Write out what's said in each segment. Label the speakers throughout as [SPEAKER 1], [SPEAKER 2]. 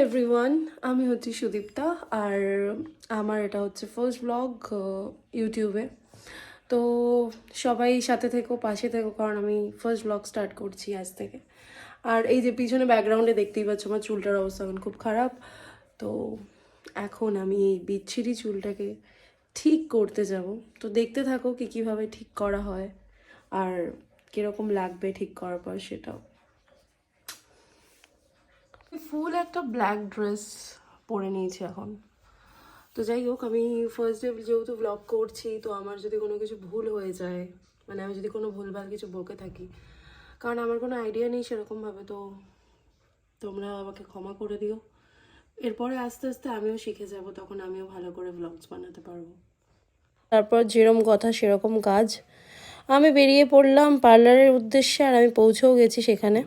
[SPEAKER 1] Everyone, আমি হচ্ছি সুদীপ্তা আর আমার এটা হচ্ছে ফার্স্ট ব্লগ ইউটিউবে। তো সবাই সাথে থেকো, পাশে থেকো, কারণ আমি ফার্স্ট ব্লগ স্টার্ট করছি আজ থেকে। আর এই যে পিছনে ব্যাকগ্রাউন্ডে দেখতেই পাচ্ছ আমার চুলটার অবস্থা এখন খুব খারাপ। তো এখন আমি এই বিচ্ছিরি চুলটাকে ঠিক করতে যাব। তো দেখতে থাকো কীভাবে ঠিক করা হয় আর কীরকম লাগবে ঠিক করার পর সেটাও। ফুল একটা ব্ল্যাক ড্রেস পরে নিয়েছি এখন। তো যাই হোক, আমি ফার্স্ট ডে যেহেতু ব্লগ করছি, তো আমার যদি কোনো কিছু ভুল হয়ে যায়, মানে আমি যদি কোনো ভুলভাল কিছু বকে থাকি, কারণ আমার কোনো আইডিয়া নেই সেরকমভাবে, তো তোমরা আমাকে ক্ষমা করে দিও। এরপরে আস্তে আস্তে আমিও শিখে যাব, তখন আমিও ভালো করে ব্লগস বানাতে পারবো। তারপর যেরকম কথা সেরকম কাজ, আমি বেরিয়ে পড়লাম পার্লারের উদ্দেশ্যে, আর আমি পৌঁছেও গেছি সেখানে।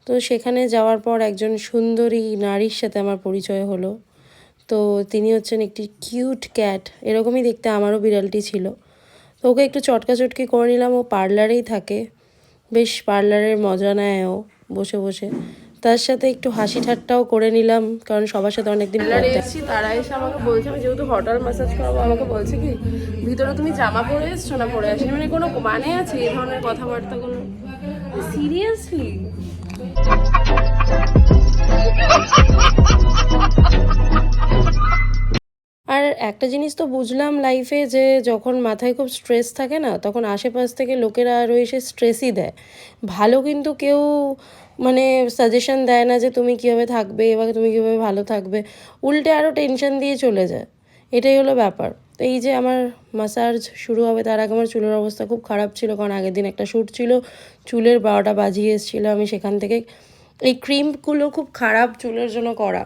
[SPEAKER 1] তো সেখানে যাওয়ার পর একজন সুন্দরী নারীর সাথে আমার পরিচয় হলো। তো তিনি হচ্ছেন একটি কিউট ক্যাট, এরকমই দেখতে আমারও বিড়ালটি ছিল। তো ওকে একটু চটকাচটকি করে নিলাম, ও পার্লারেই থাকে, বেশ পার্লারের মজা নেয় ও বসে বসে। তার সাথে একটু হাসি ঠাট্টাও করে নিলাম, কারণ সবার সাথে অনেকদিন পরে এসেছি। তারা এসে আমাকে বলছে, আমি যেহেতু হটাল ম্যাসাজ করাবো, আমাকে বলছে কি ভিতরে তুমি জামা পরে এসছো না পরে আসেনি, মানে কোনো মানে আছে এই ধরনের কথাবার্তাগুলো? সিরিয়াসলি? আর একটা জিনিস তো বুঝলাম লাইফে, যে যখন মাথায় খুব স্ট্রেস থাকে না, তখন আশেপাশ থেকে লোকেরা আরও এসে স্ট্রেসই দেয়। ভালো কিন্তু কেউ মানে সাজেশন দেয় না যে তুমি কীভাবে থাকবে বা তুমি কীভাবে ভালো থাকবে, উল্টে আরও টেনশন দিয়ে চলে যায়। এটাই হলো ব্যাপার। তো এই যে আমার মাসাজ শুরু হবে তার আগে আমার চুলের অবস্থা খুব খারাপ ছিল, কারণ আগের দিন একটা শ্যুট ছিল, চুলের 12টা বাজিয়ে এসেছিলো। আমি সেখান থেকে এই ক্রিমগুলো খুব খারাপ চুলের জন্য করা।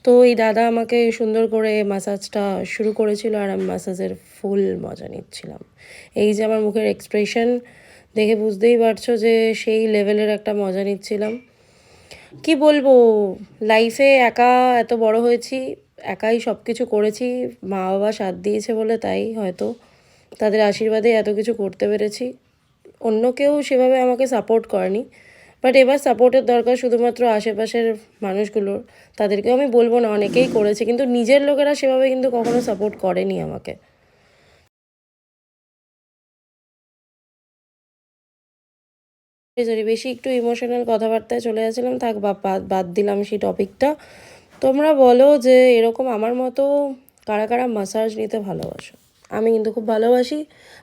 [SPEAKER 1] তো এই দাদা আমাকে সুন্দর করে ম্যাসাজটা শুরু করেছিল, আর আমি ম্যাসাজের ফুল মজা নিচ্ছিলাম। এই যে আমার মুখের এক্সপ্রেশন দেখে বুঝতেই পারছো যে সেই লেভেলের একটা মজা নিচ্ছিলাম। কি বলবো, লাইফে একা এত বড় হয়েছি, একাই সব কিছু করেছি, মা বাবা সাথ দিয়েছে বলে তাই হয়তো, তাদের আশীর্বাদে এত কিছু করতে পেরেছি। অন্য কেউ সেভাবে আমাকে সাপোর্ট করেনি, বাট এবার সাপোর্টের দরকার শুধুমাত্র আশেপাশের মানুষগুলোর। তাদেরকেও আমি বলবো না, অনেকেই করেছে, কিন্তু নিজের লোকেরা সেভাবে কিন্তু কখনো সাপোর্ট করেনি আমাকে। সরি, বেশি একটু ইমোশনাল কথাবার্তায় চলে যাচ্ছিলাম, থাক বাদ দিলাম সেই টপিকটা। তোমরা বলো যে এরকম আমার মতো কারা কারা মাসাজ নিতে ভালোবাসো। আমি কিন্তু খুব ভালোবাসি,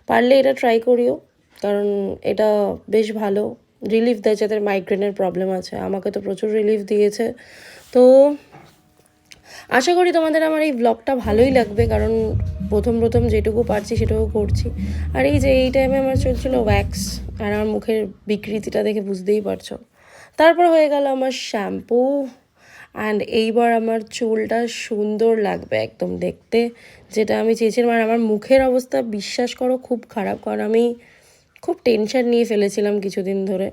[SPEAKER 1] পারলে এটা ট্রাই করিও, কারণ এটা বেশ ভালো রিলিফ দেয় যাদের মাইগ্রেনের প্রবলেম আছে। আমাকে তো প্রচুর রিলিফ দিয়েছে। তো আশা করি তোমাদের আমার এই ব্লগটা ভালোই লাগবে, কারণ প্রথম প্রথম যেটুকু পারছি সেটুকু করছি। আর এই যে এই টাইমে আমার চলছিল ওয়্যাক্স, আর আমার মুখের বিকৃতিটা দেখে বুঝতেই পারছো। তারপর হয়ে গেল আমার শ্যাম্পু, অ্যান্ড এইবার আমার চুলটা সুন্দর লাগবে একদম দেখতে, যেটা আমি চেয়েছিলাম। আর আমার মুখের অবস্থা বিশ্বাস করো খুব খারাপ, কারণ আমি খুব টেনশন নিয়ে ফেলেছিলাম কিছুদিন ধরে।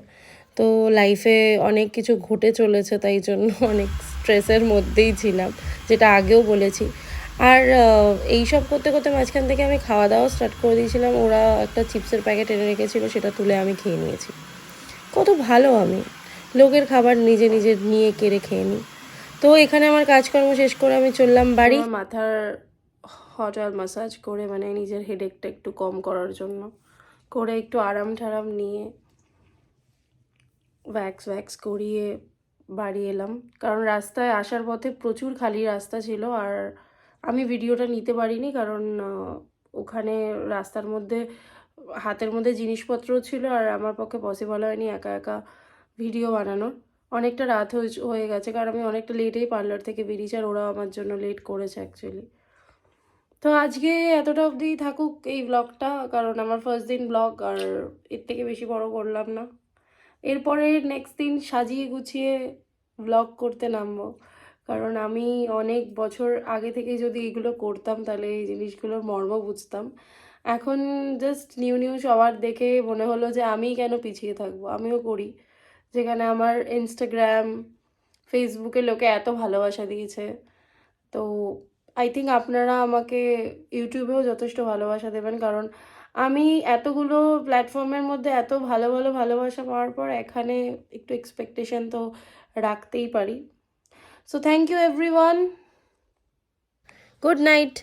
[SPEAKER 1] তো লাইফে অনেক কিছু ঘটে চলেছে, তাই জন্য অনেক স্ট্রেসের মধ্যেই ছিলাম, যেটা আগেও বলেছি। আর এইসব করতে করতে মাঝখান থেকে আমি খাওয়া দাওয়া স্টার্ট করে দিয়েছিলাম। ওরা একটা চিপসের প্যাকেট এনে রেখেছিলো, সেটা তুলে আমি খেয়ে নিয়েছি। কত ভালো আমি, লোকের খাবার নিজে নিজে নিয়ে কেড়ে খেয়ে নিই। তো এখানে আমার কাজকর্ম শেষ করে আমি চললাম বাড়ি। মাথার হট অয়েল ম্যাসাজ করে, মানে নিজের হেডেকটা একটু কম করার জন্য করে, একটু আরাম ঠারাম নিয়ে ওয়্যাক্স করিয়ে বাড়ি এলাম, কারণ রাস্তায় আসার পথে প্রচুর খালি রাস্তা ছিল। আর আমি ভিডিওটা নিতে পারিনি, কারণ ওখানে রাস্তার মধ্যে হাতের মধ্যে জিনিসপত্র ছিল, আর আমার পক্ষে পসিবল হয়নি একা একা ভিডিও বানানোর। অনেকটা রাত হয়ে গেছে, কারণ আমি অনেকটা লেটেই পার্লার থেকে বেরিয়েছি, আর ওরাও আমার জন্য লেট করেছে অ্যাকচুয়ালি। তো আজকে এতটা অবধিই থাকুক এই ব্লগটা, কারণ আমার ফার্স্ট দিন ব্লগ, আর এর থেকে বেশি বড় করলাম না। এরপরে নেক্সট দিন সাজিয়ে গুছিয়ে ব্লগ করতে নামবো, কারণ আমি অনেক বছর আগে থেকে যদি এগুলো করতাম তাহলে এই জিনিসগুলোর মর্ম বুঝতাম। এখন জাস্ট নিউ নিউ সবার দেখে মনে হলো যে আমি কেন পিছিয়ে থাকবো, আমিও করি। যেখানে আমার ইনস্টাগ্রাম, ফেসবুকে লোকে এত ভালোবাসা দিয়েছে, তো আই থিঙ্ক আপনারা আমাকে ইউটিউবেও যথেষ্ট ভালোবাসা দেবেন, কারণ আমি এতগুলো প্ল্যাটফর্মের মধ্যে এত ভালো ভালো ভালোবাসা পাওয়ার পর এখানে একটু এক্সপেকটেশন তো রাখতেই পারি। So thank you everyone, good night.